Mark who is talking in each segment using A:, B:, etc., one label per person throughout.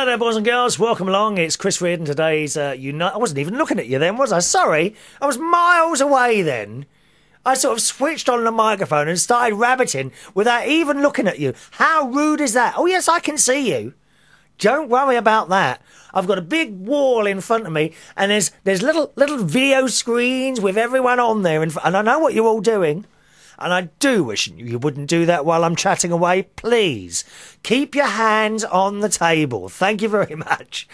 A: there, boys and girls. Welcome along. It's Chris Reardon. Today's I wasn't even looking at you then, was I? Sorry. I was miles away then. I sort of switched on the microphone and started rabbiting without even looking at you. How rude is that? Oh, yes, I can see you. Don't worry about that. I've got a big wall in front of me, and there's little video screens with everyone on there, and I know what you're all doing. And I do wish you wouldn't do that while I'm chatting away. Please, keep your hands on the table. Thank you very much.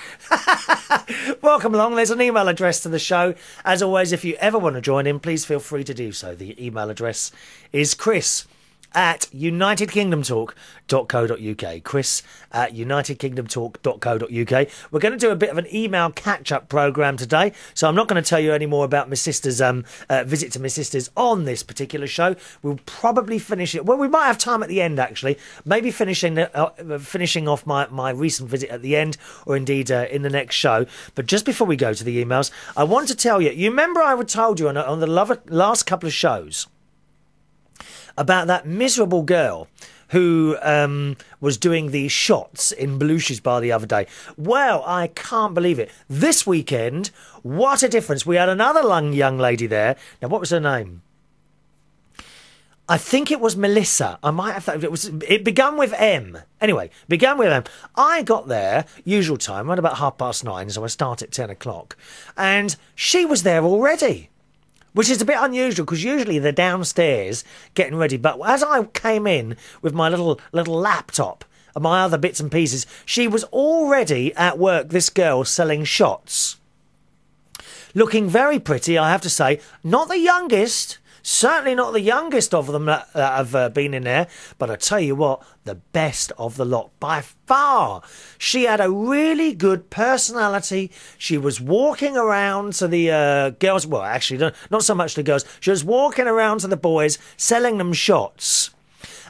A: Welcome along. There's an email address to the show. As always, if you ever want to join in, please feel free to do so. The email address is chris@unitedkingdomtalk.co.uk. chris@unitedkingdomtalk.co.uk. We're going to do a bit of an email catch-up programme today, so I'm not going to tell you any more about my sister's visit to my sister's on this particular show. We'll probably finish it. Well, we might have time at the end, actually. Maybe finishing off my recent visit at the end, or indeed in the next show. But just before we go to the emails, I want to tell you, you remember I told you on the last couple of shows about that miserable girl who was doing the shots in Belushi's bar the other day. Well, I can't believe it. This weekend, what a difference. We had another young lady there. Now, what was her name? I think it was Melissa. I might have thought it began with M. Anyway, began with M. I got there, usual time, around about 9:30, so I start at 10 o'clock. And she was there already, which is a bit unusual because usually they're downstairs getting ready. But as I came in with my little laptop and my other bits and pieces, she was already at work, this girl, selling shots. Looking very pretty, I have to say. Not the youngest. Certainly not the youngest of them that have been in there. But I tell you what, the best of the lot by far. She had a really good personality. She was walking around to the girls. Well, actually, not so much the girls. She was walking around to the boys, selling them shots.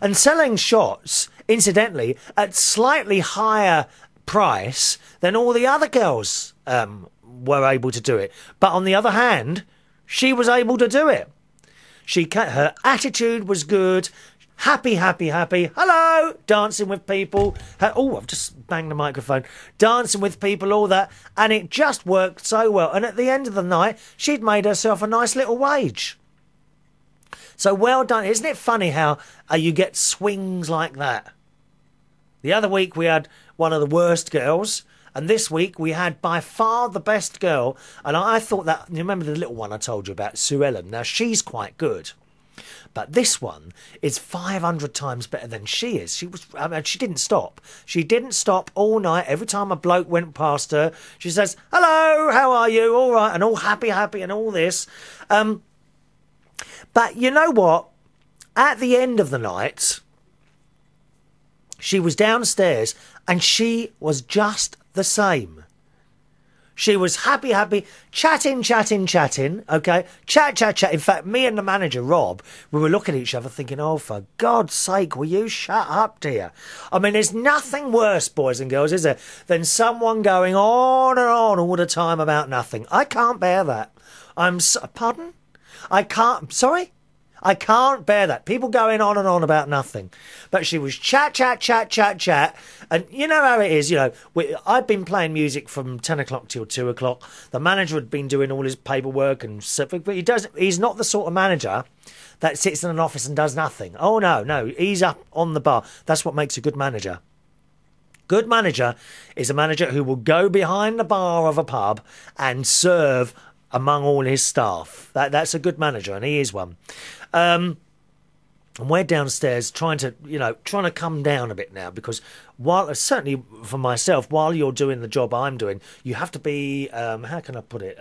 A: And selling shots, incidentally, at slightly higher price than all the other girls were able to do it. But on the other hand, she was able to do it. Her attitude was good. Happy. Hello! Dancing with people. Oh, I've just banged the microphone. Dancing with people, all that. And it just worked so well. And at the end of the night, she'd made herself a nice little wage. So well done. Isn't it funny how you get swings like that? The other week we had one of the worst girls. And this week we had by far the best girl. And I thought that, you remember the little one I told you about, Sue Ellen? Now, she's quite good. But this one is 500 times better than she is. She didn't stop. She didn't stop all night. Every time a bloke went past her, she says, hello, how are you? All right. And all happy and all this. But you know what? At the end of the night, she was downstairs and she was just the same. She was happy, chatting, okay? Chat. In fact, me and the manager, Rob, we were looking at each other thinking, oh, for God's sake, will you shut up, dear? I mean, there's nothing worse, boys and girls, is there, than someone going on and on all the time about nothing. I can't bear that. Pardon? I can't bear that. People going on and on about nothing. But she was chat. And you know how it is, you know. I'd been playing music from 10 o'clock till 2 o'clock. The manager had been doing all his paperwork and stuff. But he's not the sort of manager that sits in an office and does nothing. Oh, no. He's up on the bar. That's what makes a good manager. Good manager is a manager who will go behind the bar of a pub and serve among all his staff. That's a good manager, and he is one. And we're downstairs trying to come down a bit now, because certainly for myself, while you're doing the job I'm doing, you have to be, how can I put it?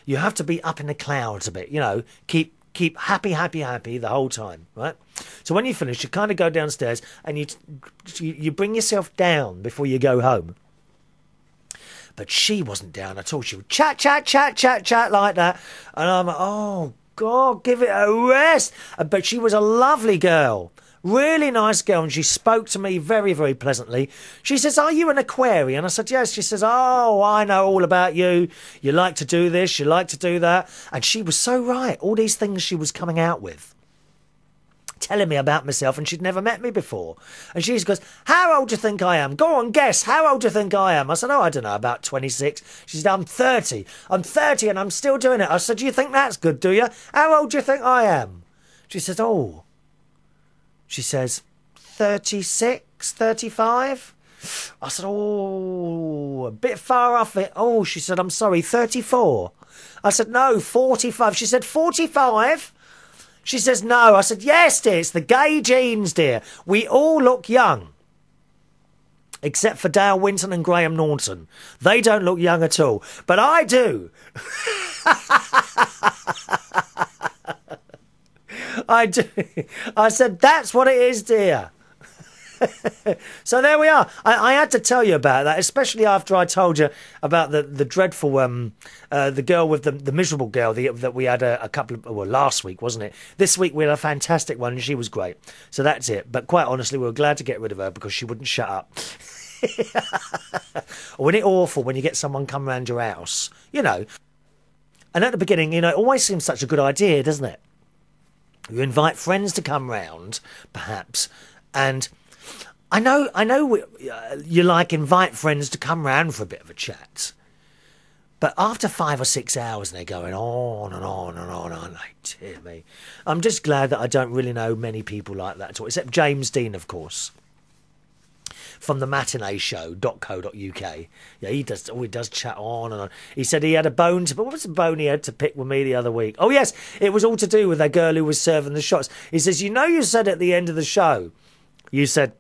A: You have to be up in the clouds a bit, you know, keep happy the whole time, right? So when you finish, you kind of go downstairs and you bring yourself down before you go home. But she wasn't down at all. She would chat like that. And I'm like, oh, God, give it a rest. But she was a lovely girl. Really nice girl. And she spoke to me very, very pleasantly. She says, are you an Aquarian? I said, yes. She says, oh, I know all about you. You like to do this. You like to do that. And she was so right. All these things she was coming out with. telling me about myself, and she'd never met me before. And she goes, how old do you think I am? Go on, guess. How old do you think I am? I said, oh, I don't know, about 26. She said, I'm 30. I'm 30 and I'm still doing it. I said, do you think that's good, do you? How old do you think I am? She says, oh. She says, 36, 35? I said, oh, a bit far off it. Oh, she said, I'm sorry, 34. I said, no, 45. She said, 45? She says, no. I said, yes, dear, it's the gay genes, dear. We all look young. Except for Dale Winton and Graham Norton. They don't look young at all. But I do. I do. I said, that's what it is, dear. So there we are. I had to tell you about that, especially after I told you about the dreadful the girl with the miserable girl that we had a couple of, well, last week, wasn't it? This week we had a fantastic one and she was great. So that's it. But quite honestly, we were glad to get rid of her because she wouldn't shut up. Or isn't it awful when you get someone come round your house, you know? And at the beginning, you know, it always seems such a good idea, doesn't it? You invite friends to come round, perhaps, and I know you like invite friends to come round for a bit of a chat. But after 5 or 6 hours, they're going on and on and on, aren't they? Dear me. I'm just glad that I don't really know many people like that at all, except James Dean, of course, from the matinee show.co.uk. Yeah, he does chat on and on. He said he had a bone to... What was the bone he had to pick with me the other week? Oh, yes, it was all to do with that girl who was serving the shots. He says, you know, you said at the end of the show, you said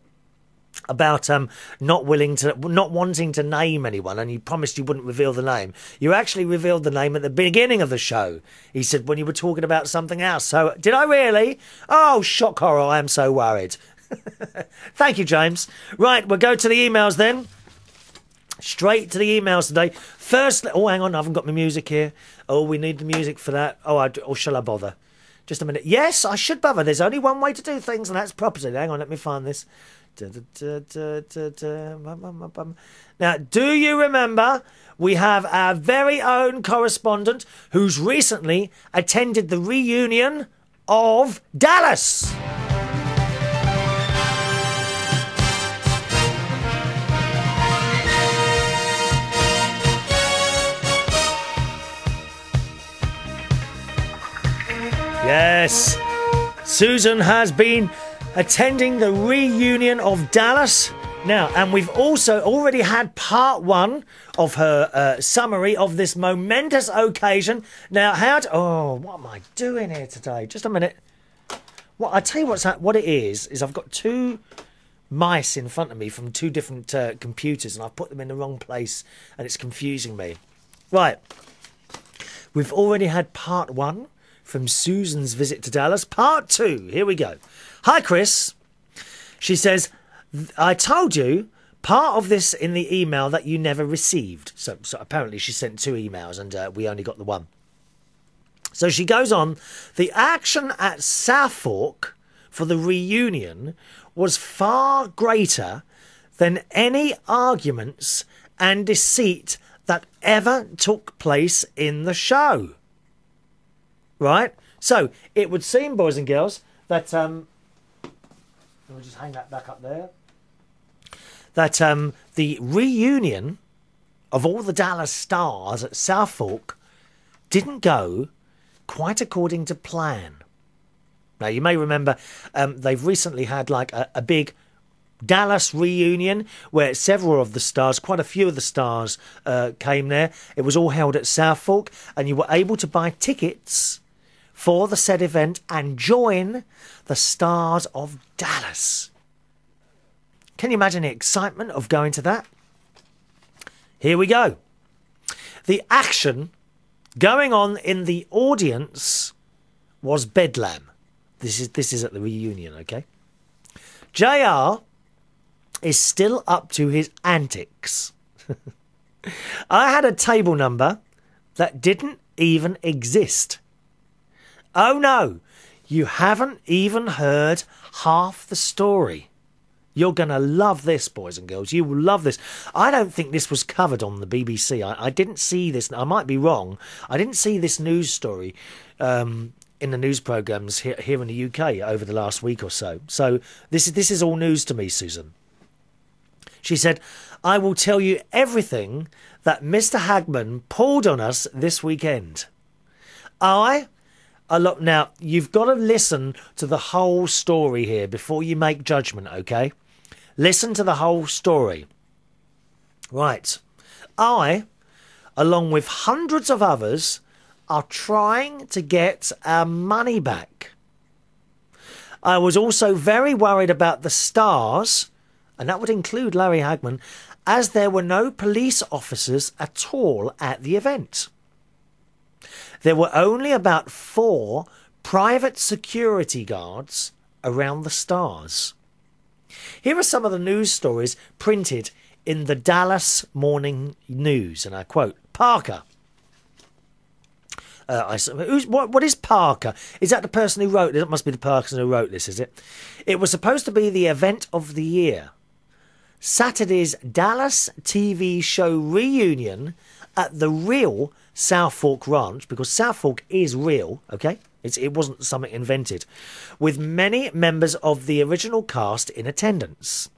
A: about not wanting to name anyone, and you promised you wouldn't reveal the name. You actually revealed the name at the beginning of the show. He said when you were talking about something else. So did I really? Oh, shock horror! I am so worried. Thank you, James. Right, we'll go to the emails then. Straight to the emails today. First, oh, hang on, I haven't got my music here. Oh, we need the music for that. Oh, or shall I bother? Just a minute. Yes, I should bother. There's only one way to do things, and that's properly. Hang on, let me find this. Now, do you remember we have our very own correspondent who's recently attended the reunion of Dallas? Yes, Susan has been attending the reunion of Dallas. Now, and we've also already had part one of her summary of this momentous occasion. Now, what am I doing here today? Just a minute. Well, I tell you what it is I've got two mice in front of me from two different computers, and I've put them in the wrong place, and it's confusing me. Right. We've already had part one from Susan's visit to Dallas. Part two. Here we go. Hi, Chris. She says, I told you part of this in the email that you never received. So apparently she sent 2 emails and we only got the one. So she goes on, the action at Southfork for the reunion was far greater than any arguments and deceit that ever took place in the show. Right? So it would seem, boys and girls, that... we'll just hang that back up there. That the reunion of all the Dallas stars at Southfork didn't go quite according to plan. Now, you may remember they've recently had like a big Dallas reunion where several of the stars, quite a few of the stars came there. It was all held at Southfork, and you were able to buy tickets for the said event and join the stars of Dallas. Can you imagine the excitement of going to that? Here we go. The action going on in the audience was bedlam. This is at the reunion, okay? JR is still up to his antics. I had a table number that didn't even exist. Oh no, you haven't even heard half the story. You're going to love this, boys and girls. You will love this. I don't think this was covered on the BBC. I didn't see this. I might be wrong. I didn't see this news story in the news programmes here in the UK over the last week or so. So this is all news to me, Susan. She said, I will tell you everything that Mr. Hagman pulled on us this weekend. Now, you've got to listen to the whole story here before you make judgment, okay? Listen to the whole story. Right. I, along with hundreds of others, are trying to get our money back. I was also very worried about the stars, and that would include Larry Hagman, as there were no police officers at all at the event. There were only about 4 private security guards around the stars. Here are some of the news stories printed in the Dallas Morning News, and I quote, Parker. What is Parker? Is that the person who wrote this? It must be the person who wrote this, is it? It was supposed to be the event of the year. Saturday's Dallas TV show reunion at the real South Fork Ranch, because South Fork is real, okay? It wasn't something invented, with many members of the original cast in attendance.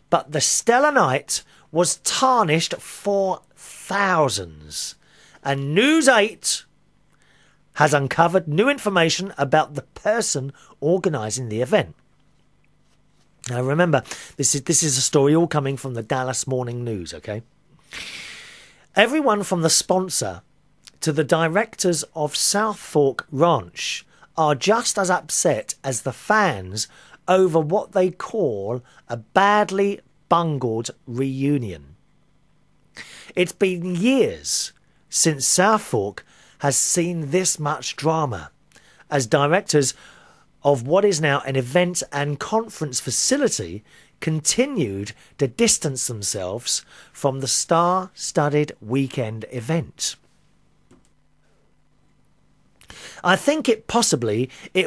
A: But the stellar night was tarnished for thousands, and News 8 has uncovered new information about the person organising the event. Now remember, this is a story all coming from the Dallas Morning News, okay? Everyone from the sponsor to the directors of South Fork Ranch are just as upset as the fans over what they call a badly bungled reunion. It's been years since South Fork has seen this much drama, as directors of what is now an event and conference facility continued to distance themselves from the star-studded weekend event. I think it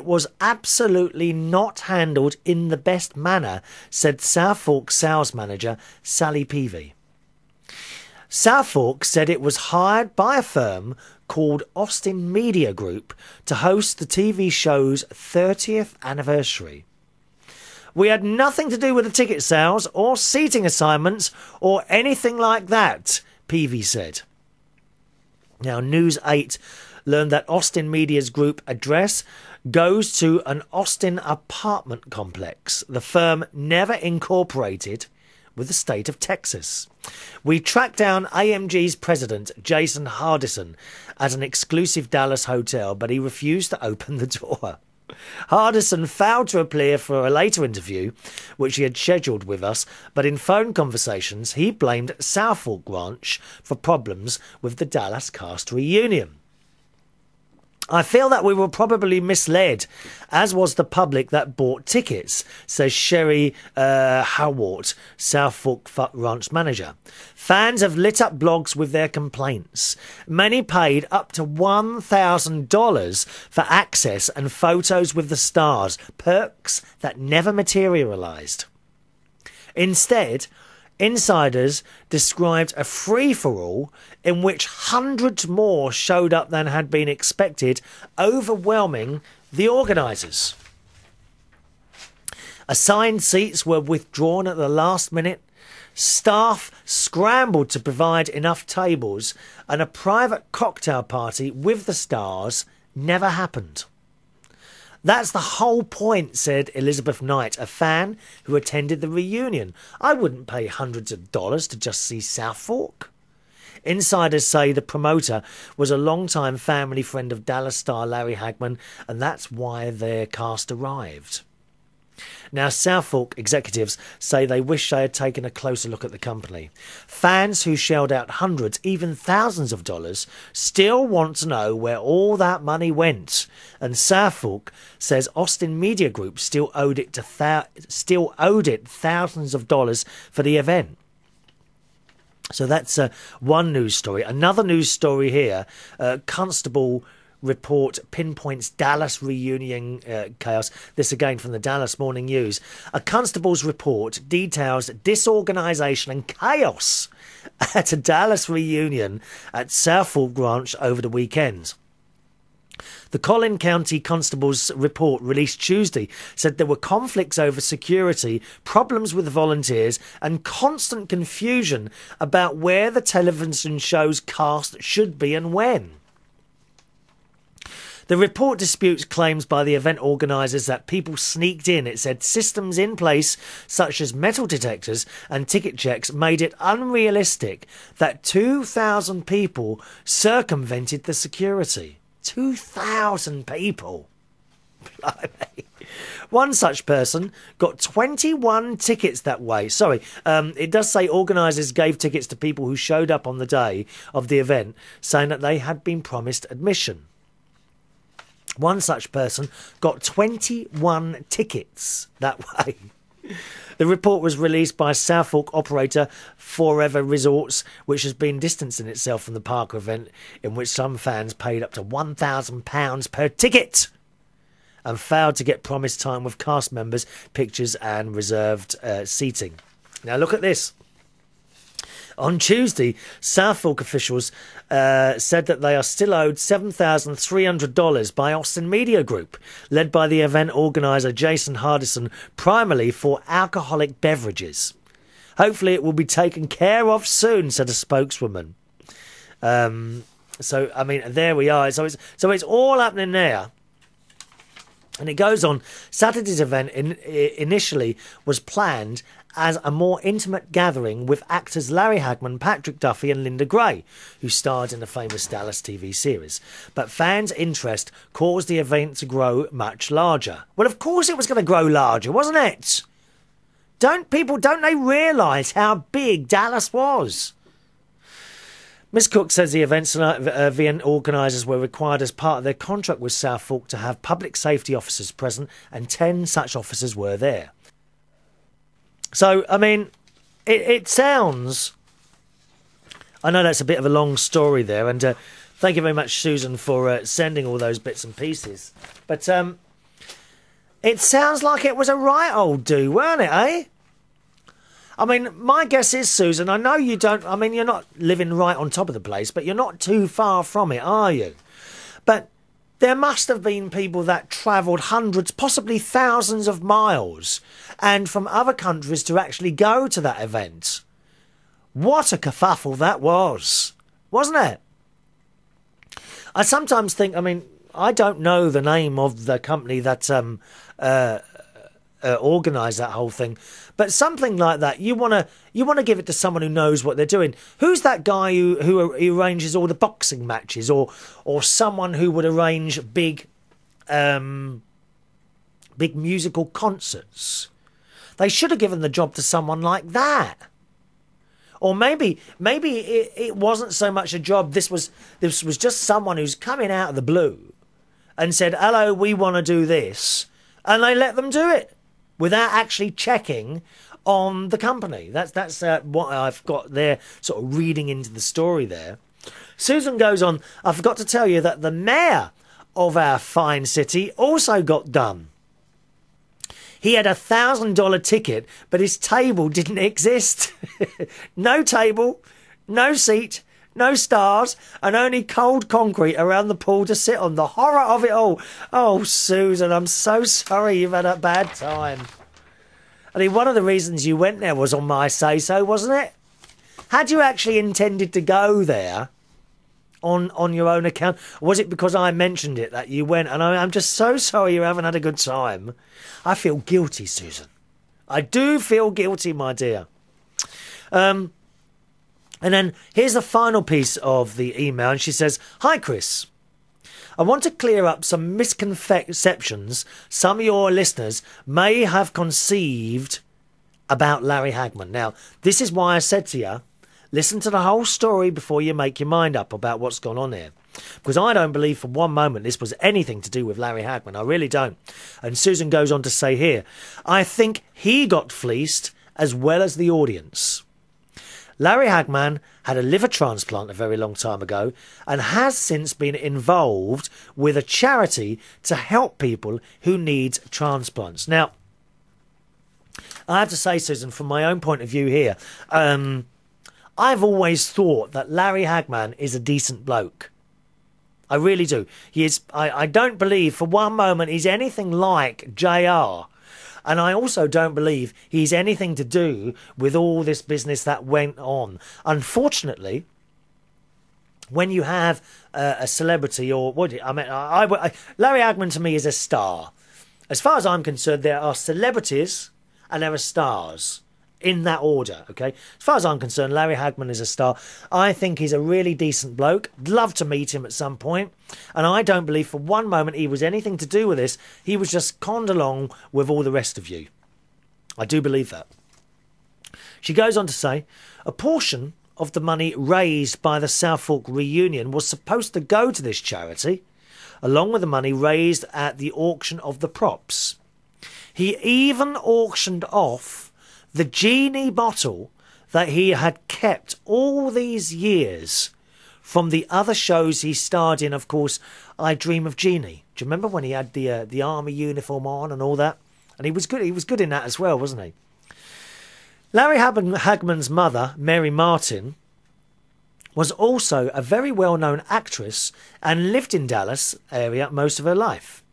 A: was absolutely not handled in the best manner, said South Fork sales manager Sally Peavy. South Fork said it was hired by a firm called Austin Media Group to host the TV show's 30th anniversary. We had nothing to do with the ticket sales or seating assignments or anything like that, Peavy said. Now, News 8 learned that Austin Media's group address goes to an Austin apartment complex the firm never incorporated with the state of Texas. We tracked down AMG's president, Jason Hardison, at an exclusive Dallas hotel, but he refused to open the door. Hardison failed to appear for a later interview, which he had scheduled with us, but in phone conversations he blamed South Fork Ranch for problems with the Dallas cast reunion. I feel that we were probably misled, as was the public that bought tickets, says Sherry Howard, South Fork Ranch manager. Fans have lit up blogs with their complaints. Many paid up to $1,000 for access and photos with the stars, perks that never materialised. Instead, insiders described a free-for-all in which hundreds more showed up than had been expected, overwhelming the organisers. Assigned seats were withdrawn at the last minute, staff scrambled to provide enough tables, and a private cocktail party with the stars never happened. That's the whole point, said Elizabeth Knight, a fan who attended the reunion. I wouldn't pay hundreds of dollars to just see South Fork. Insiders say the promoter was a long-time family friend of Dallas star Larry Hagman, and that's why their cast arrived. Now, South Fork executives say they wish they had taken a closer look at the company. Fans who shelled out hundreds, even thousands of dollars, still want to know where all that money went. And South Fork says Austin Media Group still owed it thousands of dollars for the event. So that's one news story. Another news story here, Constable report pinpoints Dallas reunion chaos. This again from the Dallas Morning News. A constable's report details disorganisation and chaos at a Dallas reunion at South Fork Ranch over the weekend. The Collin County Constable's report released Tuesday said there were conflicts over security, problems with volunteers and constant confusion about where the television show's cast should be and when. The report disputes claims by the event organisers that people sneaked in. It said systems in place, such as metal detectors and ticket checks, made it unrealistic that 2,000 people circumvented the security. 2,000 people. Blimey. One such person got 21 tickets that way. Sorry, it does say organisers gave tickets to people who showed up on the day of the event, saying that they had been promised admission. One such person got 21 tickets that way. The report was released by Southwark operator Forever Resorts, which has been distancing itself from the Parker event, in which some fans paid up to £1,000 per ticket and failed to get promised time with cast members, pictures and reserved seating. Now look at this. On Tuesday, Southwark officials said that they are still owed $7,300 by Austin Media Group, led by the event organiser Jason Hardison, primarily for alcoholic beverages. Hopefully it will be taken care of soon, said a spokeswoman. So, I mean, there we are. So it's all happening there. And it goes on. Saturday's event initially was planned as a more intimate gathering with actors Larry Hagman, Patrick Duffy and Linda Gray, who starred in the famous Dallas TV series. But fans' interest caused the event to grow much larger. Well, of course it was going to grow larger, wasn't it? Don't they realise how big Dallas was? Ms Cook says the event organisers were required as part of their contract with Southwark to have public safety officers present, and 10 such officers were there. So, I mean, it sounds... I know that's a bit of a long story there, and thank you very much, Susan, for sending all those bits and pieces. But it sounds like it was a right old do, weren't it, eh? I mean, my guess is, Susan, I know you don't... I mean, you're not living right on top of the place, but you're not too far from it, are you? But there must have been people that travelled hundreds, possibly thousands of miles, and from other countries to actually go to that event. What a kerfuffle that was, wasn't it? I sometimes think, I mean, I don't know the name of the company that organised that whole thing, but something like that, you want to give it to someone who knows what they're doing. Who's that guy who arranges all the boxing matches, or someone who would arrange big musical concerts? They should have given the job to someone like that. Or maybe it wasn't so much a job. This was just someone who's coming out of the blue and said, "Hello, we want to do this," and they let them do it without actually checking on the company. That's what I've got there, sort of reading into the story there. Susan goes on, I forgot to tell you that the mayor of our fine city also got done. He had a $1,000 ticket, but his table didn't exist. No table, no seat, no stars, and only cold concrete around the pool to sit on. The horror of it all. Oh, Susan, I'm so sorry you've had a bad time. I mean, one of the reasons you went there was on my say-so, wasn't it? Had you actually intended to go there on your own account? Or was it because I mentioned it that you went? And I'm just so sorry you haven't had a good time. I feel guilty, Susan. I do feel guilty, my dear. And then here's the final piece of the email, and she says, "Hi, Chris. I want to clear up some misconceptions some of your listeners may have conceived about Larry Hagman." Now, this is why I said to you, listen to the whole story before you make your mind up about what's gone on here. Because I don't believe for one moment this was anything to do with Larry Hagman. I really don't. And Susan goes on to say here, "I think he got fleeced as well as the audience. Larry Hagman had a liver transplant a very long time ago and has since been involved with a charity to help people who need transplants." Now, I have to say, Susan, from my own point of view here, I've always thought that Larry Hagman is a decent bloke. I really do. He is. I don't believe for one moment he's anything like JR. And I also don't believe he's anything to do with all this business that went on. Unfortunately, when you have a celebrity or what I mean, Larry Hagman to me is a star. As far as I'm concerned, there are celebrities and there are stars. In that order, okay? As far as I'm concerned, Larry Hagman is a star. I think he's a really decent bloke. Love to meet him at some point. And I don't believe for one moment he was anything to do with this. He was just conned along with all the rest of you. I do believe that. She goes on to say, a portion of the money raised by the Southfork reunion was supposed to go to this charity, along with the money raised at the auction of the props. He even auctioned off the genie bottle that he had kept all these years from the other shows he starred in. Of course, I Dream of Jeannie. Do you remember when he had the army uniform on and all that? And he was good. He was good in that as well, wasn't he? Larry Hagman's mother, Mary Martin, was also a very well-known actress and lived in Dallas area most of her life.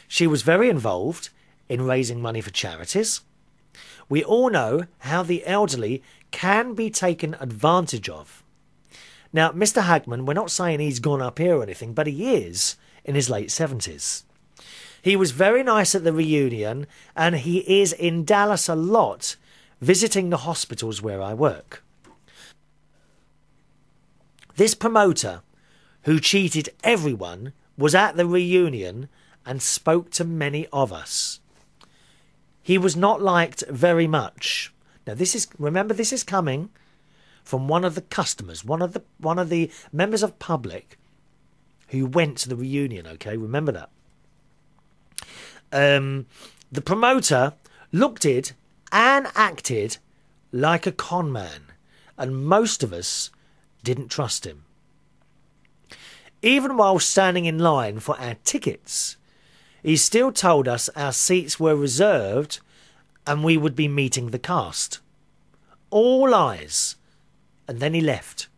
A: She was very involved in raising money for charities. We all know how the elderly can be taken advantage of. Now, Mr. Hagman, we're not saying he's gone up here or anything, but he is in his late 70s. He was very nice at the reunion, and he is in Dallas a lot, visiting the hospitals where I work. This promoter, who cheated everyone, was at the reunion and spoke to many of us. He was not liked very much. Now, remember, this is coming from one of the customers, one of the members of public who went to the reunion. Okay, remember that. The promoter looked it and acted like a con man, and most of us didn't trust him. Even while standing in line for our tickets, he still told us our seats were reserved and we would be meeting the cast. All lies. And then he left.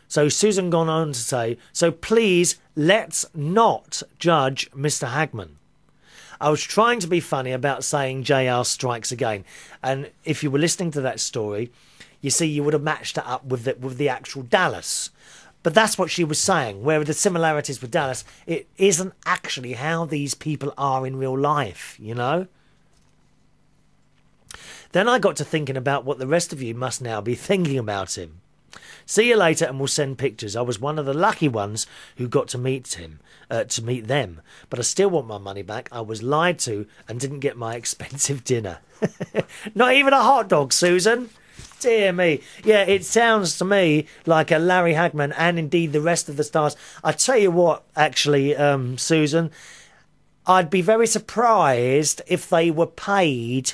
A: So Susan gone on to say, so please let's not judge Mr. Hagman. I was trying to be funny about saying JR strikes again. And if you were listening to that story, you see you would have matched it up with the actual Dallas. But that's what she was saying, where the similarities with Dallas, it isn't actually how these people are in real life, you know? Then I got to thinking about what the rest of you must now be thinking about him. See you later and we'll send pictures. I was one of the lucky ones who got to meet him, to meet them. But I still want my money back. I was lied to and didn't get my expensive dinner. Not even a hot dog, Susan. Dear me. Yeah, it sounds to me like a Larry Hagman and indeed the rest of the stars. I tell you what, actually, Susan, I'd be very surprised if they were paid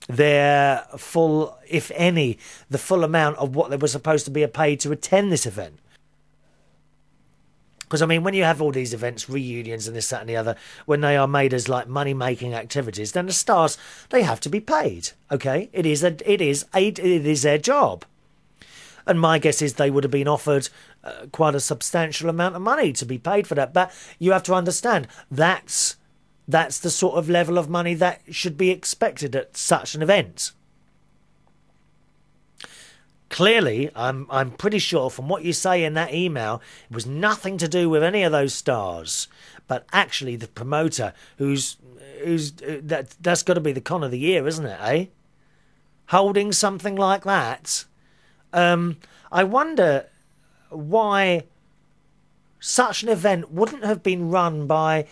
A: their full, if any, the full amount of what they were supposed to be paid to attend this event. Because, I mean, when you have all these events, reunions and this, that and the other, when they are made as, like, money-making activities, then the stars, they have to be paid, okay? It is their job. And my guess is they would have been offered quite a substantial amount of money to be paid for that. But you have to understand, that's the sort of level of money that should be expected at such an event. Clearly, I'm pretty sure from what you say in that email, it was nothing to do with any of those stars, but actually the promoter, that's got to be the con of the year, isn't it? Eh? Holding something like that. I wonder why such an event wouldn't have been run by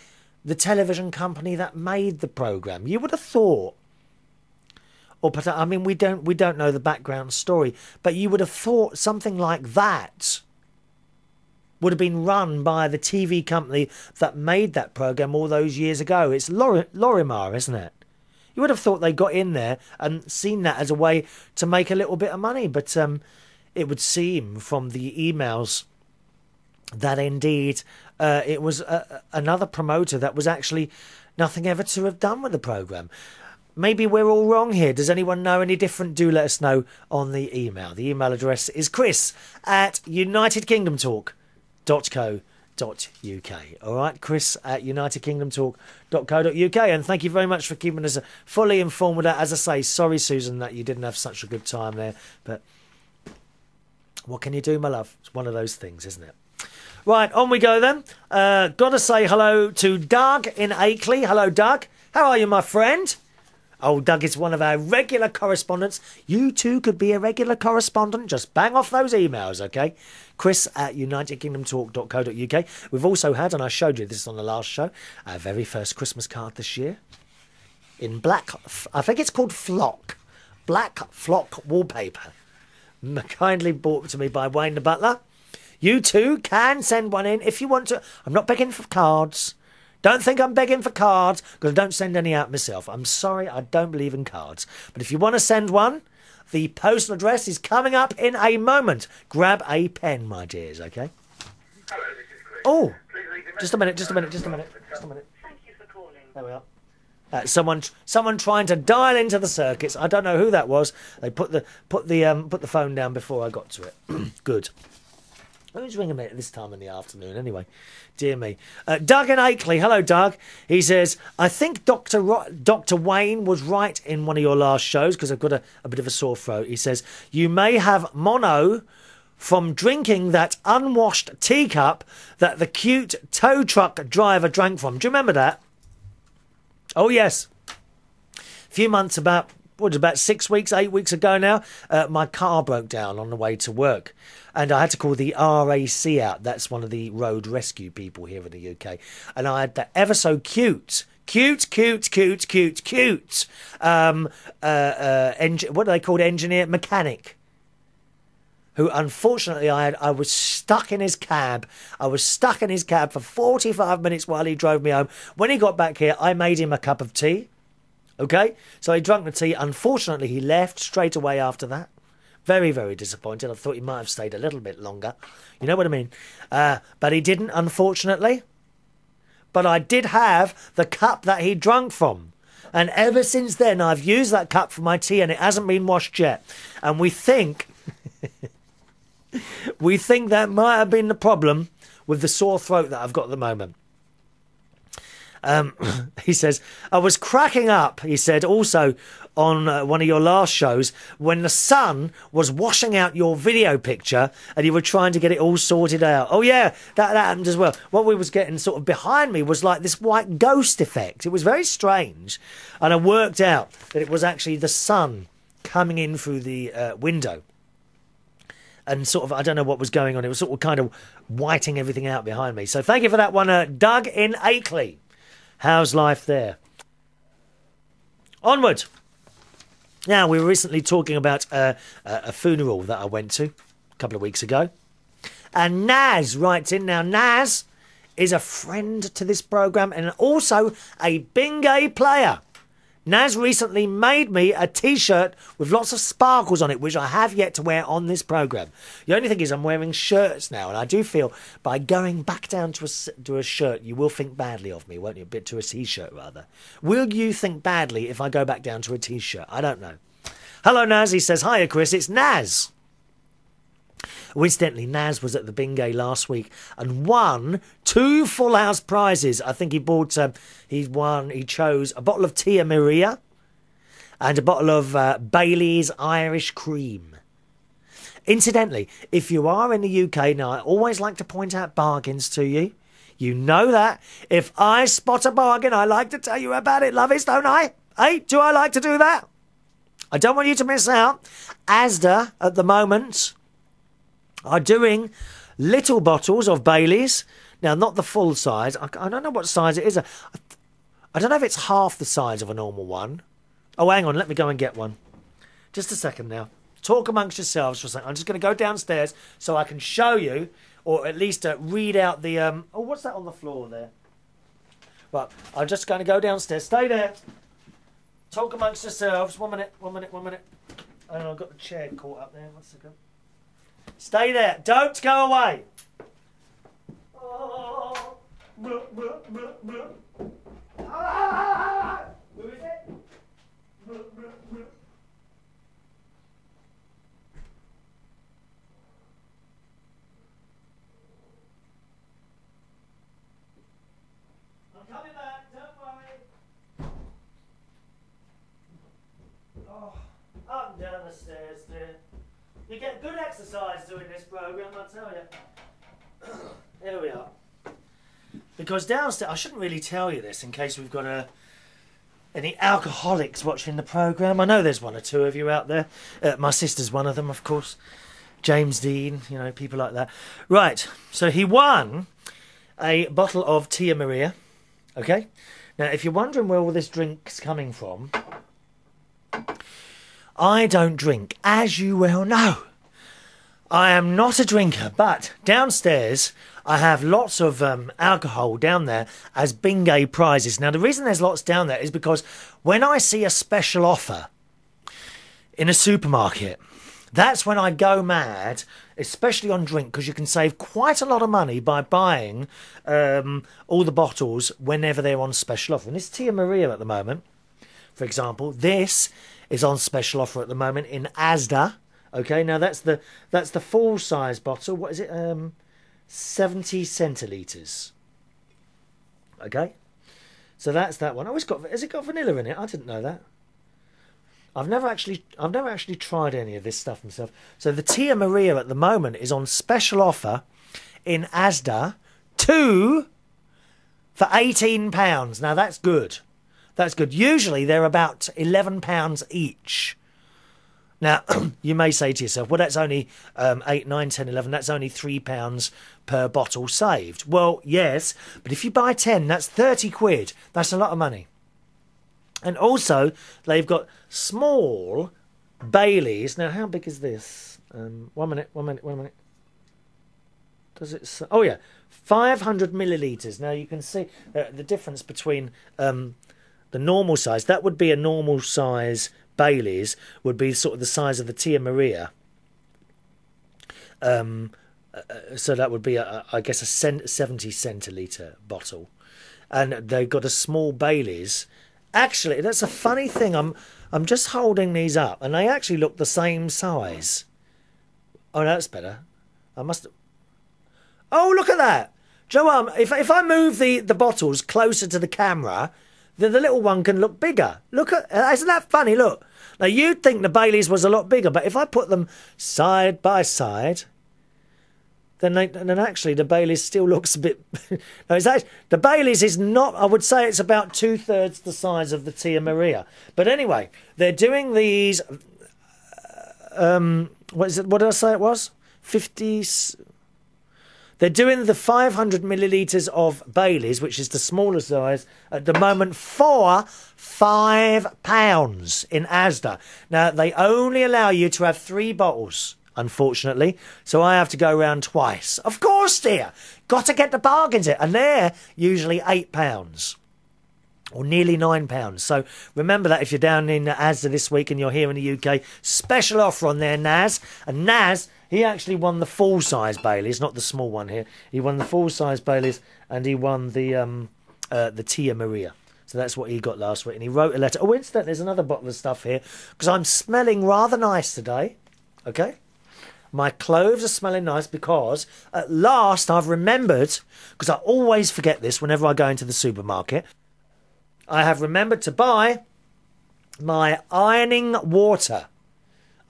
A: the television company that made the programme. You would have thought. Or, I mean, we don't know the background story, but you would have thought something like that would have been run by the TV company that made that programme all those years ago. It's Lorimar, isn't it? You would have thought they got in there and seen that as a way to make a little bit of money, but it would seem from the emails that indeed it was another promoter that was actually nothing ever to have done with the programme. maybe we're all wrong here. Does anyone know any different? Do let us know on the email. The email address is chris@unitedkingdomtalk.co.uk. All right, chris@unitedkingdomtalk.co.uk. And thank you very much for keeping us fully informed with that. As I say, sorry, Susan, that you didn't have such a good time there. But what can you do, my love? It's one of those things, isn't it? Right, on we go then. Got to say hello to Doug in Akeley. Hello, Doug. How are you, my friend? Oh, Doug is one of our regular correspondents. You too could be a regular correspondent. Just bang off those emails, okay? chris@unitedkingdomtalk.co.uk. We've also had, and I showed you this on the last show, our very first Christmas card this year. In black, I think it's called Flock. Black Flock wallpaper. Kindly brought to me by Wayne the Butler. You too can send one in if you want to. I'm not begging for cards. Don't think I'm begging for cards, because I don't send any out myself. I'm sorry, I don't believe in cards. But if you want to send one, the postal address is coming up in a moment. Grab a pen, my dears, okay?
B: Hello, this is Chris.
A: Oh,
B: Please
A: just a minute.
B: Thank you for calling.
A: There we are. Someone trying to dial into the circuits. I don't know who that was. They put the phone down before I got to it. Good. Who's ringing me at this time in the afternoon anyway? Dear me. Doug in Akeley. Hello, Doug. He says, I think Dr. Wayne was right in one of your last shows, because I've got a bit of a sore throat. He says, you may have mono from drinking that unwashed teacup that the cute tow truck driver drank from. Do you remember that? Oh, yes. A few months, about 6 weeks, 8 weeks ago now, my car broke down on the way to work. And I had to call the RAC out. That's one of the road rescue people here in the UK. And I had that ever so cute, what are they called? Mechanic. Who, unfortunately, I was stuck in his cab. I was stuck in his cab for 45 minutes while he drove me home. When he got back here, I made him a cup of tea. Okay? So he drank the tea. Unfortunately, he left straight away after that. Very, very disappointed. I thought he might have stayed a little bit longer. You know what I mean? But he didn't, unfortunately. But I did have the cup that he drank from. And ever since then, I've used that cup for my tea, and it hasn't been washed yet. And we think... we think that might have been the problem with the sore throat that I've got at the moment. He says, I was cracking up, he said, also on one of your last shows, when the sun was washing out your video picture and you were trying to get it all sorted out. Oh, yeah, that happened as well. What we was getting sort of behind me was like this white ghost effect. It was very strange. And I worked out that it was actually the sun coming in through the window. And sort of, I don't know what was going on. It was sort of kind of whiting everything out behind me. So thank you for that one, Doug in Akeley. How's life there? Onward. Now, we were recently talking about a funeral that I went to a couple of weeks ago. And Naz writes in. Now, Naz is a friend to this programme and also a Bingay player. Naz recently made me a T-shirt with lots of sparkles on it, which I have yet to wear on this programme. The only thing is I'm wearing shirts now, and I do feel by going back down to a shirt, you will think badly of me, won't you? A bit to a T-shirt, rather. Will you think badly if I go back down to a T-shirt? I don't know. Hello, Naz. He says, hiya, Chris. It's Naz. Incidentally, Naz was at the Bingay last week and won 2 Full House prizes. I think he chose a bottle of Tia Maria and a bottle of Bailey's Irish Cream. Incidentally, if you are in the UK, now I always like to point out bargains to you. You know that. If I spot a bargain, I like to tell you about it, lovies, don't I? Hey, do I like to do that? I don't want you to miss out. Asda, at the moment, are doing little bottles of Bailey's. Now, not the full size. I don't know what size it is. I don't know if it's half the size of a normal one. Oh, hang on. Let me go and get one. Just a second now. Talk amongst yourselves for a second. I'm just going to go downstairs so I can show you, or at least read out the... Oh, what's that on the floor there? Right, I'm just going to go downstairs. Stay there. Talk amongst yourselves. One minute. I've got the chair caught up there. 1 second. Stay there. Don't go away. Oh. Who is it? the stairs, dear. You get good exercise doing this programme, I tell you. Here we are. Because downstairs, I shouldn't really tell you this in case we've got any alcoholics watching the programme. I know there's one or two of you out there. My sister's one of them, of course. James Dean, you know, people like that. Right, so he won a bottle of Tia Maria. Okay? Now, if you're wondering where all this drink's coming from, I don't drink, as you well know. I am not a drinker, but downstairs I have lots of alcohol down there as bingo prizes. Now, the reason there's lots down there is because when I see a special offer in a supermarket, that's when I go mad, especially on drink, because you can save quite a lot of money by buying all the bottles whenever they're on special offer. And this Tia Maria at the moment, for example, this is on special offer at the moment in Asda. Okay, now that's the full size bottle. What is it? 70 centilitres. Okay, so that's that one. Oh, has it got vanilla in it? I didn't know that. I've never actually tried any of this stuff myself. So the Tia Maria at the moment is on special offer in Asda, 2 for £18. Now that's good. That's good. Usually they're about £11 each. Now, you may say to yourself, well, that's only 8, 9, 10, 11. That's only £3 per bottle saved. Well, yes, but if you buy 10, that's 30 quid. That's a lot of money. And also, they've got small Baileys. Now, how big is this? 1 minute. Does it? Oh, yeah. 500 millilitres. Now, you can see the difference between the normal size. That would be a normal size. Baileys would be sort of the size of the Tia Maria. So that would be, I guess, a 70 centilitre bottle. And they've got a small Baileys. Actually, that's a funny thing. I'm just holding these up, and they actually look the same size. Oh, no, that's better. I must. Oh, look at that, Joe. If I move the bottles closer to the camera, then the little one can look bigger. Look at, isn't that funny? Look. Now you'd think the Baileys was a lot bigger, but if I put them side by side, then actually the Baileys still looks a bit. No, it's actually, the Baileys is not. I would say it's about 2/3 the size of the Tia Maria. But anyway, they're doing these. What is it? What did I say it was? 50. They're doing the 500 millilitres of Baileys, which is the smaller size, at the moment for £5 in Asda. Now, they only allow you to have 3 bottles, unfortunately, so I have to go round twice. Of course, dear. Got to get the bargains in. And they're usually £8. Or nearly £9. So remember that if you're down in Asda this week and you're here in the UK, special offer on there, Naz. And Naz, he actually won the full-size Baileys, not the small one here. He won the full-size Baileys and he won the Tia Maria. So that's what he got last week. And he wrote a letter. Oh, incidentally, there's another bottle of stuff here because I'm smelling rather nice today. Okay? My clothes are smelling nice because at last I've remembered, because I always forget this whenever I go into the supermarket, I have remembered to buy my ironing water.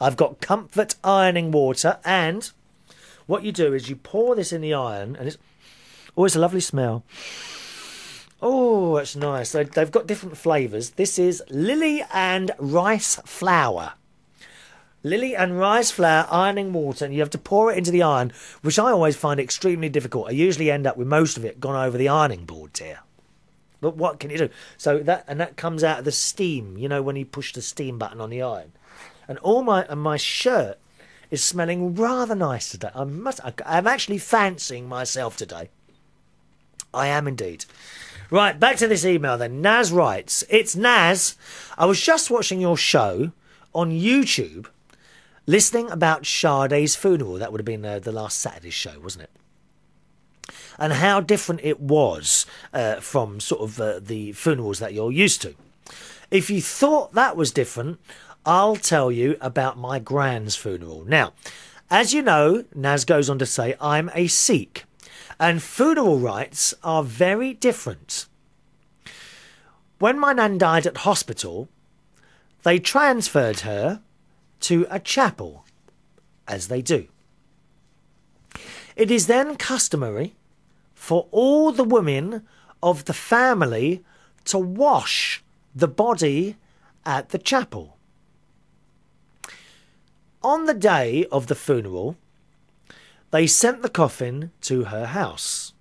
A: I've got Comfort ironing water, and what you do is you pour this in the iron, and it's always a lovely smell. Oh, that's nice. They've got different flavours. This is lily and rice flour. Lily and rice flour ironing water, and you have to pour it into the iron, which I always find extremely difficult. I usually end up with most of it gone over the ironing board here. But what can you do? So that comes out of the steam, you know, when you push the steam button on the iron. And my shirt is smelling rather nice today. I'm actually fancying myself today. I am indeed. Right, back to this email then. Naz writes, it's Naz. I was just watching your show on YouTube, listening about Sade's funeral. That would have been the last Saturday's show, wasn't it? And how different it was from sort of the funerals that you're used to. If you thought that was different, I'll tell you about my grand's funeral. Now, as you know, Naz goes on to say, I'm a Sikh, and funeral rites are very different. When my nan died at hospital, they transferred her to a chapel, as they do. It is then customary for all the women of the family to wash the body at the chapel. On the day of the funeral, they sent the coffin to her house.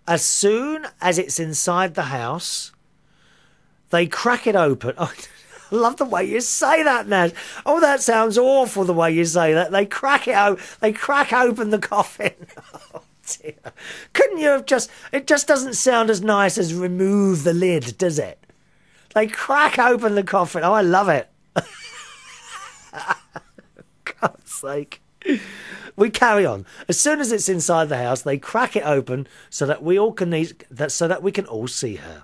A: As soon as it's inside the house, they crack it open. Oh, I love the way you say that, Naz. Oh, that sounds awful, the way you say that. They crack it open. They crack open the coffin. Oh, dear. Couldn't you have just... It just doesn't sound as nice as remove the lid, does it? They crack open the coffin. Oh, I love it. God's sake. We carry on. As soon as it's inside the house, they crack it open so that we can all see her.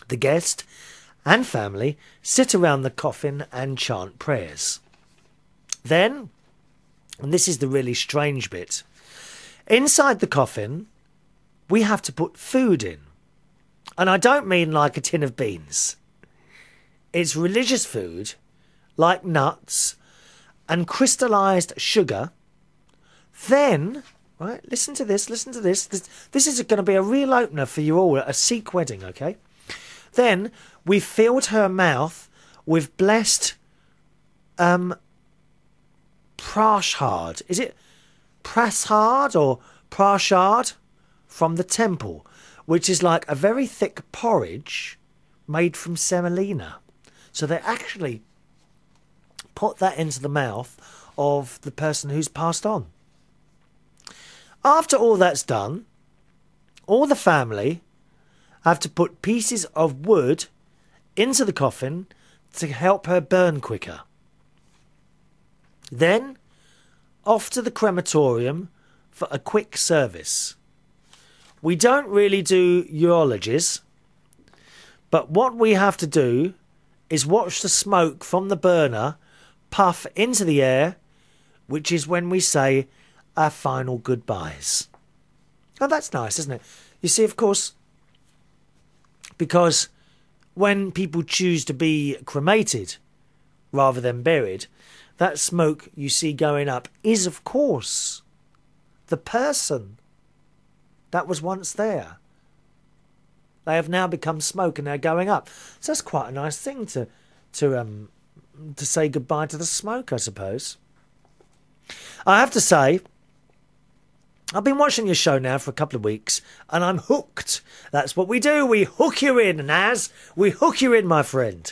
A: The guest and family sit around the coffin and chant prayers. Then, and this is the really strange bit, inside the coffin, we have to put food in. And I don't mean like a tin of beans. It's religious food, like nuts and crystallised sugar. Then, right, listen to this. This is going to be a real opener for you all at a Sikh wedding, okay? Then we filled her mouth with blessed prashad. Is it prashad or prashad? From the temple, which is like a very thick porridge made from semolina. So they actually put that into the mouth of the person who's passed on. After all that's done, all the family have to put pieces of wood into the coffin to help her burn quicker. Then, off to the crematorium for a quick service. We don't really do eulogies, but what we have to do is watch the smoke from the burner puff into the air, which is when we say our final goodbyes. Oh, that's nice, isn't it? You see, of course, because when people choose to be cremated rather than buried, that smoke you see going up is, of course, the person that was once there. They have now become smoke and they're going up. So that's quite a nice thing to say goodbye to the smoke, I suppose. I have to say, I've been watching your show now for a couple of weeks and I'm hooked. That's what we do. We hook you in, Naz. We hook you in, my friend.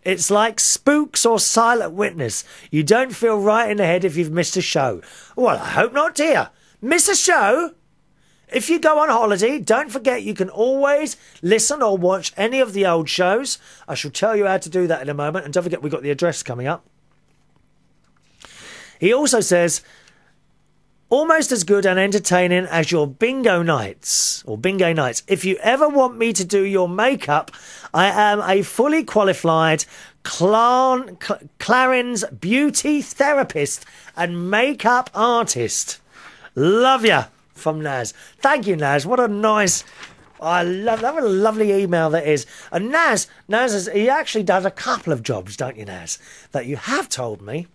A: It's like Spooks or Silent Witness. You don't feel right in the head if you've missed a show. Well, I hope not, dear. Miss a show? If you go on holiday, don't forget you can always listen or watch any of the old shows. I shall tell you how to do that in a moment. And don't forget, we've got the address coming up. He also says, almost as good and entertaining as your bingo nights, or bingo nights. If you ever want me to do your makeup, I am a fully qualified Clarins beauty therapist and makeup artist. Love ya. From Naz. Thank you, Naz. What a nice... I love that. What a lovely email that is. And Naz he actually does a couple of jobs, don't you, Naz? That you have told me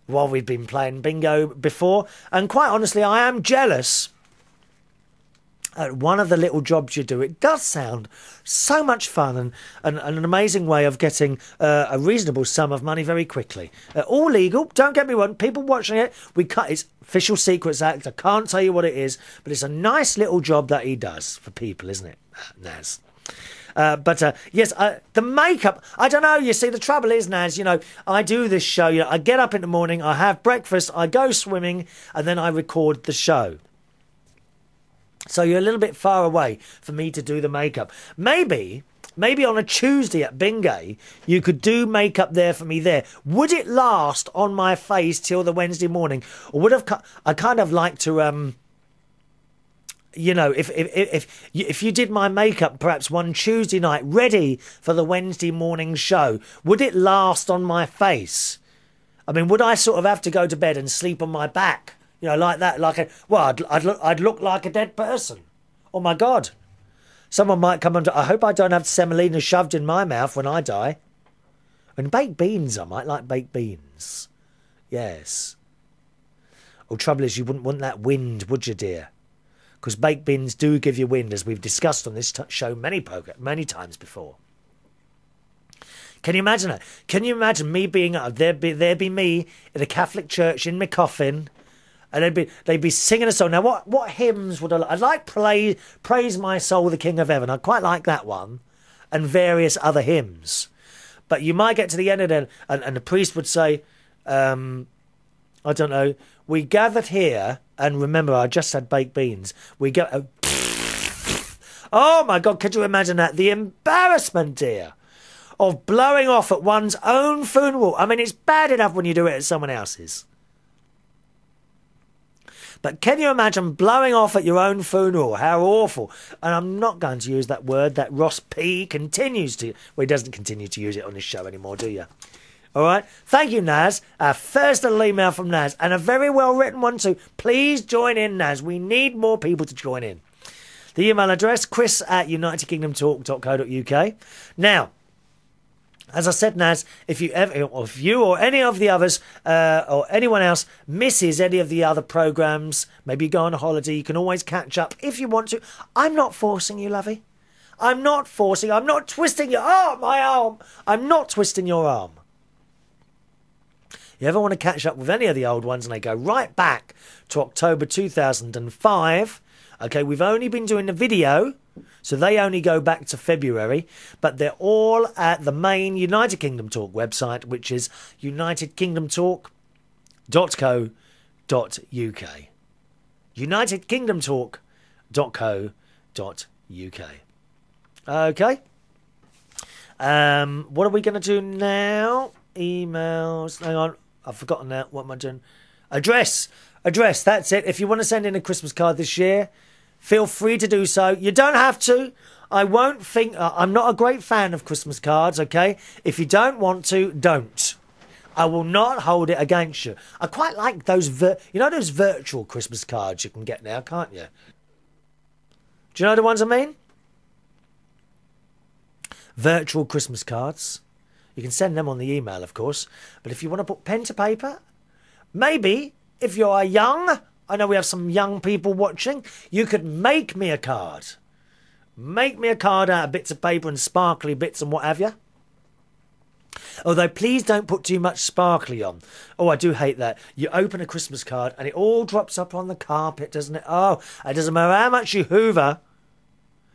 A: while we've been playing bingo before. And quite honestly, I am jealous at one of the little jobs you do. It does sound so much fun and an amazing way of getting a reasonable sum of money very quickly. All legal, don't get me wrong. People watching it, it's Official Secrets Act. I can't tell you what it is, but it's a nice little job that he does for people, isn't it, Naz? Yes, the makeup, I don't know, you see, the trouble is, Naz, I do this show, I get up in the morning, I have breakfast, I go swimming, and then I record the show. So you're a little bit far away for me to do the makeup. Maybe on a Tuesday at Bingay, you could do makeup there for me there. Would it last on my face till the Wednesday morning? Or I kind of like to, if you did my makeup perhaps one Tuesday night, ready for the Wednesday morning show, would it last on my face? I mean, would I sort of have to go to bed and sleep on my back? Like that, I'd look like a dead person. Oh my God. Someone might come under. I hope I don't have semolina shoved in my mouth when I die. And baked beans, I might like baked beans. Yes. Oh, trouble is, you wouldn't want that wind, would you, dear? Because baked beans do give you wind, as we've discussed on this show many times before. Can you imagine it? Can you imagine me being there'd be me in a Catholic church in my coffin, and they'd be singing a song. Now, what hymns would I like? I'd like Praise My Soul, the King of Heaven. I'd quite like that one, and various other hymns. But you might get to the end of it, and the priest would say, I don't know, we gathered here, and remember, I just had baked beans. Oh my God, could you imagine that? The embarrassment, dear, of blowing off at one's own funeral. I mean, it's bad enough when you do it at someone else's. But can you imagine blowing off at your own funeral? How awful. And I'm not going to use that word that Ross P continues to... Well, he doesn't continue to use it on this show anymore, do you? All right. Thank you, Naz. Our first little email from Naz. And a very well-written one, too. Please join in, Naz. We need more people to join in. The email address, chris@unitedkingdomtalk.co.uk. Now... As I said, Naz, if you or any of the others or anyone else misses any of the other programmes, maybe you go on a holiday, you can always catch up if you want to. I'm not forcing you, lovey. I'm not twisting your arm, my arm. I'm not twisting your arm. You ever want to catch up with any of the old ones and they go right back to October 2005. Okay, we've only been doing the video, so they only go back to February, but they're all at the main United Kingdom Talk website, which is unitedkingdomtalk.co.uk. unitedkingdomtalk.co.uk. Okay. What are we going to do now? Emails. Hang on. I've forgotten now. What am I doing? Address. That's it. If you want to send in a Christmas card this year, feel free to do so. You don't have to. I won't think... I'm not a great fan of Christmas cards, okay? If you don't want to, don't. I will not hold it against you. I quite like those... those virtual Christmas cards you can get now, can't you? Do you know the ones I mean? Virtual Christmas cards. You can send them on the email, of course. But if you want to put pen to paper, maybe if you are young... I know we have some young people watching. You could make me a card. Make me a card out of bits of paper and sparkly bits and what have you. Although, please don't put too much sparkly on. Oh, I do hate that. You open a Christmas card and it all drops up on the carpet, doesn't it? Oh, it doesn't matter how much you hoover.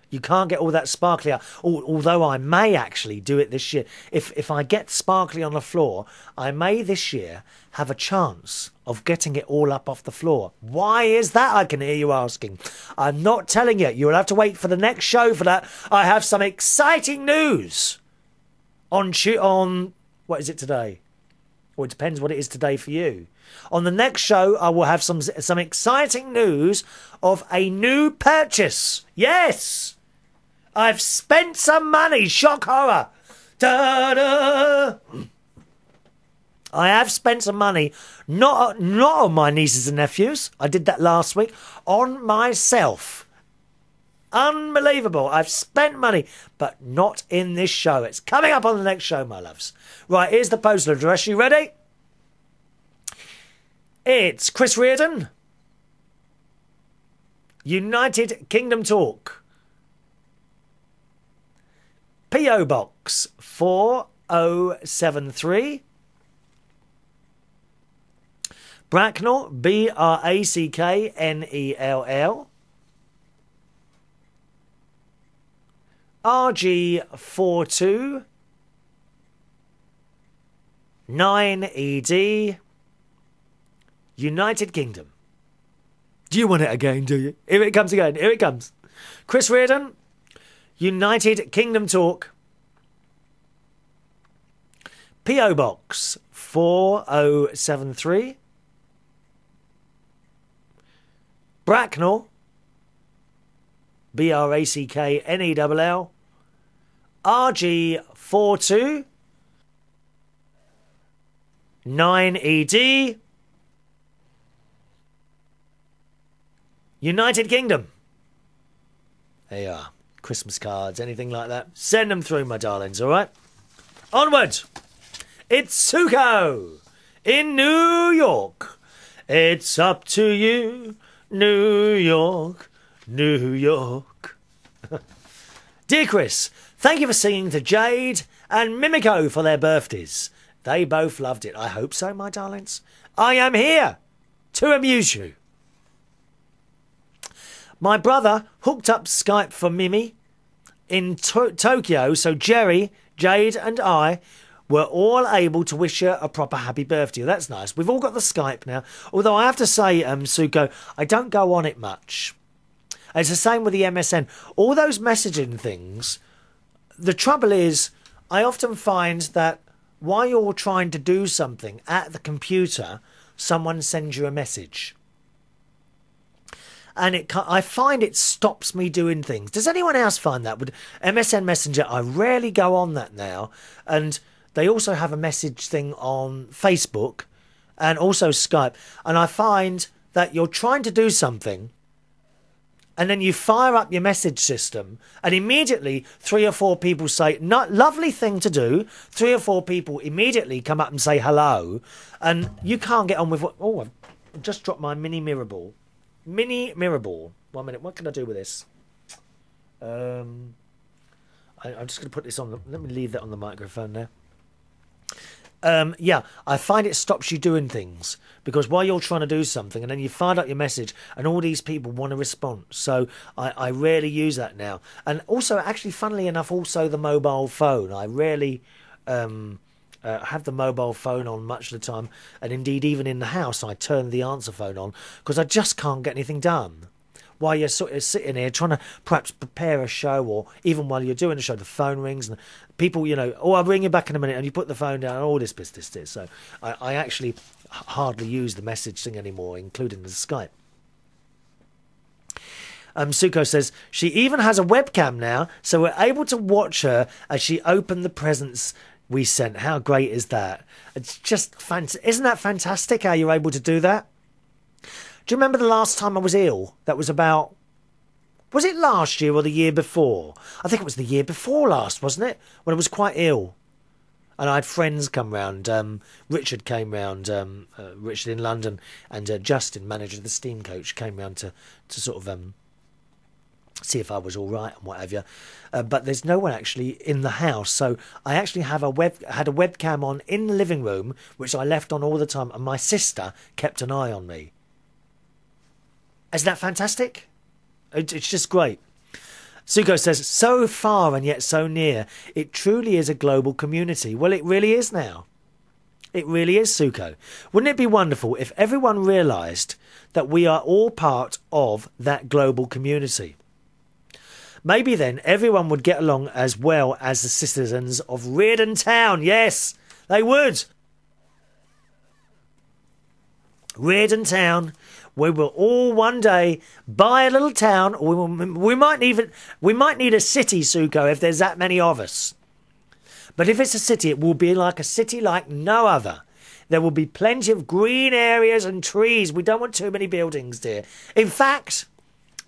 A: You can't get all that sparkly out. Although I may actually do it this year. If I get sparkly on the floor, I may this year have a chance of getting it all up off the floor. Why is that, I can hear you asking? I'm not telling you. You'll have to wait for the next show for that. I have some exciting news on what is it today? Well, it depends what it is today for you. On the next show, I will have some exciting news of a new purchase. Yes! I've spent some money. Shock horror. Da-da! I have spent some money, not on my nieces and nephews. I did that last week. On myself. Unbelievable. I've spent money, but not in this show. It's coming up on the next show, my loves. Right, here's the postal address. You ready? It's Chris Reardon, United Kingdom Talk, P.O. Box 4073, Bracknell, Bracknell, RG42 9ED, United Kingdom. Do you want it again, do you? Here it comes again. Here it comes. Chris Reardon, United Kingdom Talk, P.O. Box 4073, Bracknell, Bracknell, RG42 9ED, United Kingdom. There you are. Christmas cards, anything like that. Send them through, my darlings, all right? Onward! It's Suko in New York. It's up to you, New York, New York. Dear Chris, thank you for singing to Jade and Mimico for their birthdays. They both loved it. I hope so, my darlings. I am here to amuse you. My brother hooked up Skype for Mimi in Tokyo, so Jerry, Jade and I were all able to wish her a proper happy birthday. That's nice. We've all got the Skype now. Although I have to say, Suko, I don't go on it much. It's the same with the MSN. All those messaging things, the trouble is, I often find that while you're trying to do something at the computer, someone sends you a message. And I find it stops me doing things. Does anyone else find that? With MSN Messenger, I rarely go on that now. And they also have a message thing on Facebook and also Skype. And I find that you're trying to do something and then you fire up your message system and immediately 3 or 4 people say, "Not lovely thing to do." 3 or 4 people immediately come up and say hello and you can't get on with what... Oh, I've just dropped my mini mirror ball. Mini mirror ball. 1 minute, what can I do with this? I'm just going to put this on... Let me leave that on the microphone there. Yeah, I find it stops you doing things because while you're trying to do something and then you find out your message and all these people want a response. So I rarely use that now. And also, actually, funnily enough, also the mobile phone. I rarely have the mobile phone on much of the time. And indeed, even in the house, I turn the answer phone on because I just can't get anything done. While you're sort of sitting here trying to perhaps prepare a show or even while you're doing a show, the phone rings and people, you know, "Oh, I'll ring you back in a minute," and you put the phone down and all this business. So I actually hardly use the message thing anymore, including the Skype. Suko says, she even has a webcam now, so we're able to watch her as she opened the presents we sent. How great is that? It's just fantastic. Isn't that fantastic how you're able to do that? Do you remember the last time I was ill? That was about... Was it last year or the year before? I think it was the year before last, wasn't it? When I was quite ill. And I had friends come round. Richard came round, Richard in London. And Justin, manager of the Steam Coach, came round to sort of see if I was all right and whatever. But there's no one actually in the house. So I actually had a webcam on in the living room, which I left on all the time. And my sister kept an eye on me. Isn't that fantastic? It's just great. Suko says, so far and yet so near. It truly is a global community. Well, it really is now. It really is, Suko. Wouldn't it be wonderful if everyone realised that we are all part of that global community? Maybe then everyone would get along as well as the citizens of Reardon town. Yes, they would. Reardon town. We will all one day buy a little town. We might need a city, Suko, if there's that many of us. But if it's a city, it will be like a city like no other. There will be plenty of green areas and trees. We don't want too many buildings, dear. In fact,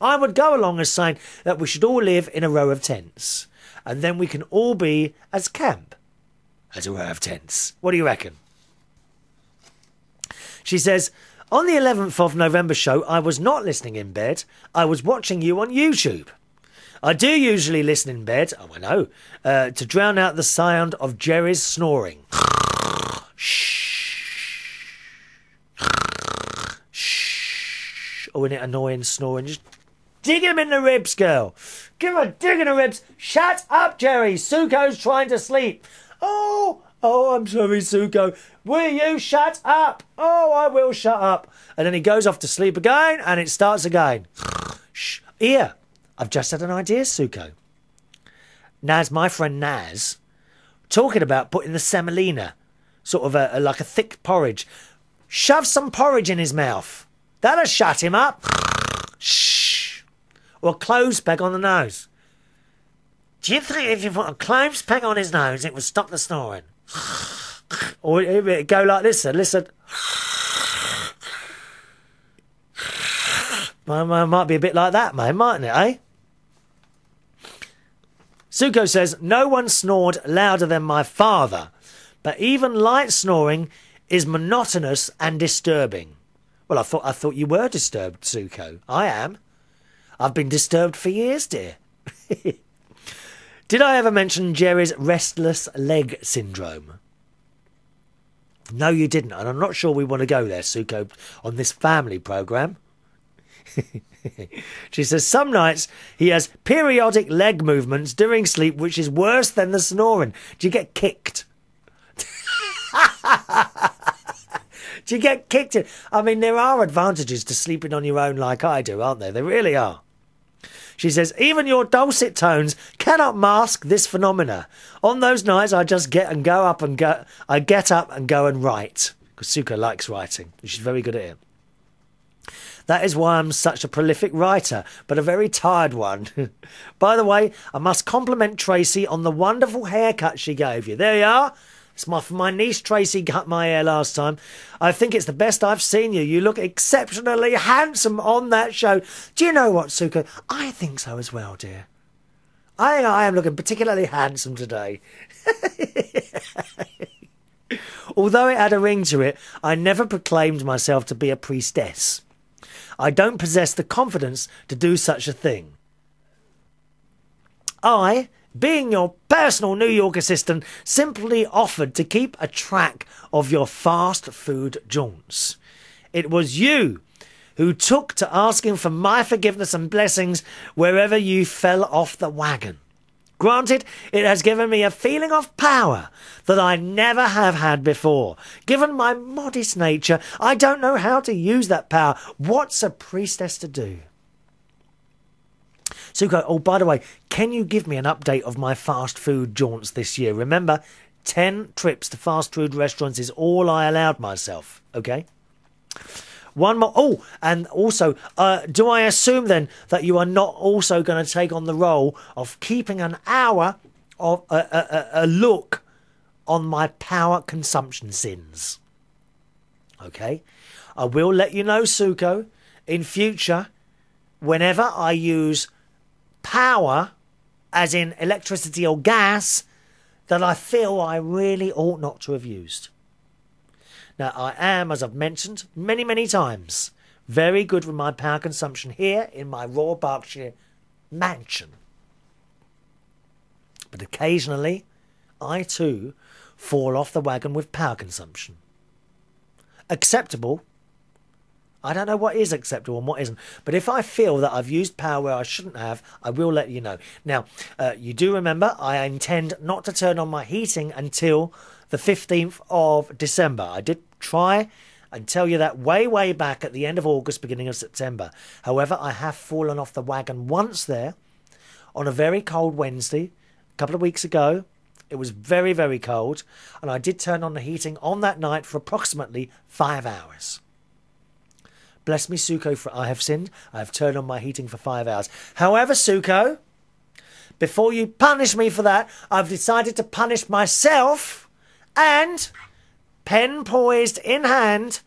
A: I would go along as saying that we should all live in a row of tents. And then we can all be as camp as a row of tents. What do you reckon? She says... On the 11th of November show, I was not listening in bed. I was watching you on YouTube. I do usually listen in bed, oh I know, to drown out the sound of Jerry's snoring. Shh. Shh. Oh, isn't it annoying snoring? Just dig him in the ribs, girl. Give him a dig in the ribs. Shut up, Jerry. Suko's trying to sleep. Oh, I'm sorry, Suko. Will you shut up? Oh, I will shut up. And then he goes off to sleep again, and it starts again. Shh. Here, I've just had an idea, Suko. Naz, my friend Naz, talking about putting the semolina, sort of like a thick porridge. Shove some porridge in his mouth. That'll shut him up. Shh. Or a clothes peg on the nose. Do you think if you put a clothes peg on his nose, it would stop the snoring? Or it would go like this, then. Listen. Might be a bit like that, mate, mightn't it, eh? Suko says, no one snored louder than my father. But even light snoring is monotonous and disturbing. Well, I thought you were disturbed, Suko. I am. I've been disturbed for years, dear. Did I ever mention Jerry's restless leg syndrome? No, you didn't, and I'm not sure we want to go there, Suko, on this family programme. She says, some nights he has periodic leg movements during sleep, which is worse than the snoring. Do you get kicked? Do you get kicked? I mean, there are advantages to sleeping on your own like I do, aren't there? There really are. She says, even your dulcet tones cannot mask this phenomena. On those nights, I just get up and go and write. Because Suko likes writing. She's very good at it. That is why I'm such a prolific writer, but a very tired one. By the way, I must compliment Tracy on the wonderful haircut she gave you. There you are. It's for my niece Tracy cut my hair last time. I think it's the best I've seen you. You look exceptionally handsome on that show. Do you know what, Suko? I think so as well, dear. I am looking particularly handsome today. Although it had a ring to it, I never proclaimed myself to be a priestess. I don't possess the confidence to do such a thing. I, being your personal New York assistant, simply offered to keep a track of your fast food jaunts. It was you who took to asking for my forgiveness and blessings wherever you fell off the wagon. Granted, it has given me a feeling of power that I never have had before. Given my modest nature, I don't know how to use that power. What's a priestess to do? Suko, oh, by the way, can you give me an update of my fast food jaunts this year? Remember, 10 trips to fast food restaurants is all I allowed myself, okay? One more. Oh, and also, do I assume then that you are not also going to take on the role of keeping an hour of a look on my power consumption sins? Okay? I will let you know, Suko, in future, whenever I use power, as in electricity or gas, that I feel I really ought not to have used. Now, I am, as I've mentioned many, many times, very good with my power consumption here in my Royal Berkshire mansion. But occasionally, I too fall off the wagon with power consumption. Acceptable. I don't know what is acceptable and what isn't. But if I feel that I've used power where I shouldn't have, I will let you know. Now, you do remember, I intend not to turn on my heating until the 15th of December. I did try and tell you that way back at the end of August, beginning of September. However, I have fallen off the wagon once there on a very cold Wednesday, a couple of weeks ago. It was very, very cold. And I did turn on the heating on that night for approximately 5 hours. Bless me, Suko, for I have sinned. I have turned on my heating for 5 hours. However, Suko, before you punish me for that, I've decided to punish myself, and, pen poised in hand,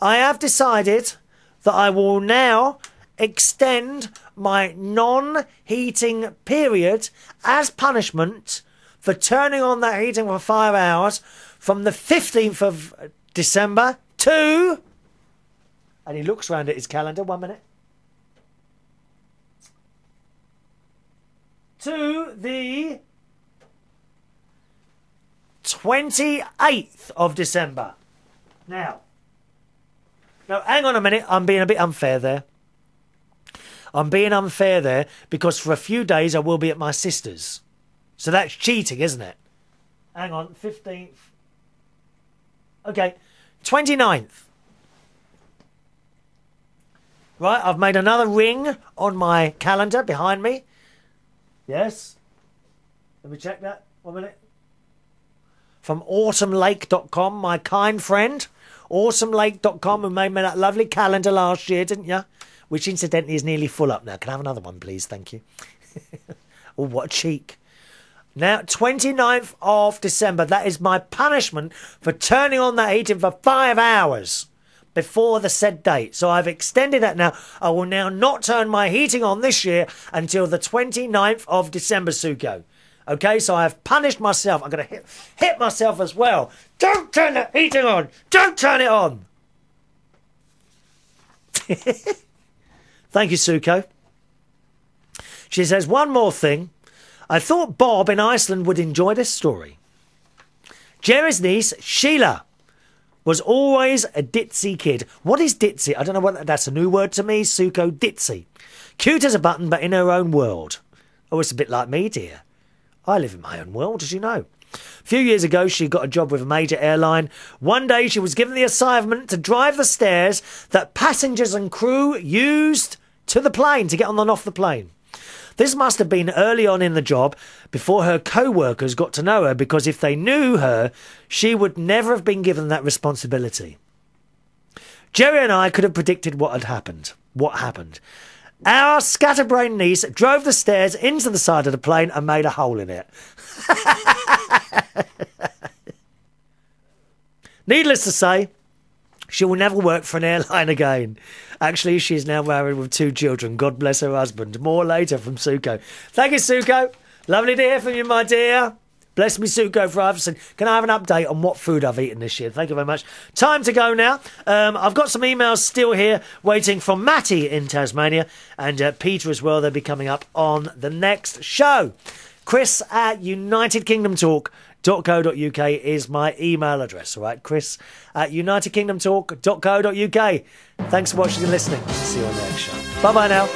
A: I have decided that I will now extend my non-heating period as punishment for turning on that heating for 5 hours from the 15th of December to... And he looks round at his calendar. 1 minute. To the 28th of December. Now, hang on a minute. I'm being a bit unfair there. I'm being unfair there because for a few days I will be at my sister's. So that's cheating, isn't it? Hang on. 15th. Okay. 29th. Right, I've made another ring on my calendar behind me. Yes. Let me check that. 1 minute. From autumnlake.com, my kind friend. Autumnlake.com, who made me that lovely calendar last year, didn't you? Which incidentally is nearly full up now. Can I have another one, please? Thank you. Oh, what a cheek. Now, 29th of December. That is my punishment for turning on that heating for 5 hours. Before the said date. So I've extended that now. I will now not turn my heating on this year until the 29th of December, Suko. Okay, so I have punished myself. I'm going to hit myself as well. Don't turn the heating on. Don't turn it on. Thank you, Suko. She says, one more thing. I thought Bob in Iceland would enjoy this story. Jerry's niece, Sheila, was always a ditzy kid. What is ditzy? I don't know what that's a new word to me. Suko, ditzy. Cute as a button, but in her own world. Oh, it's a bit like me, dear. I live in my own world, as you know. A few years ago, she got a job with a major airline. One day, she was given the assignment to drive the stairs that passengers and crew used to the plane, to get on and off the plane. This must have been early on in the job, before her co-workers got to know her, because if they knew her, she would never have been given that responsibility. Jerry and I could have predicted what had happened. What happened? Our scatterbrained niece drove the stairs into the side of the plane and made a hole in it. Needless to say, she will never work for an airline again. Actually, she is now married with 2 children. God bless her husband. More later from Suko. Thank you, Suko. Lovely to hear from you, my dear. Bless me, Suko for Iverson. Can I have an update on what food I've eaten this year? Thank you very much. Time to go now. I've got some emails still here waiting from Matty in Tasmania and Peter as well. They'll be coming up on the next show. Chris at UnitedKingdomTalk.co.uk is my email address. All right, Chris at UnitedKingdomTalk.co.uk. Thanks for watching and listening. See you on the next show. Bye-bye now.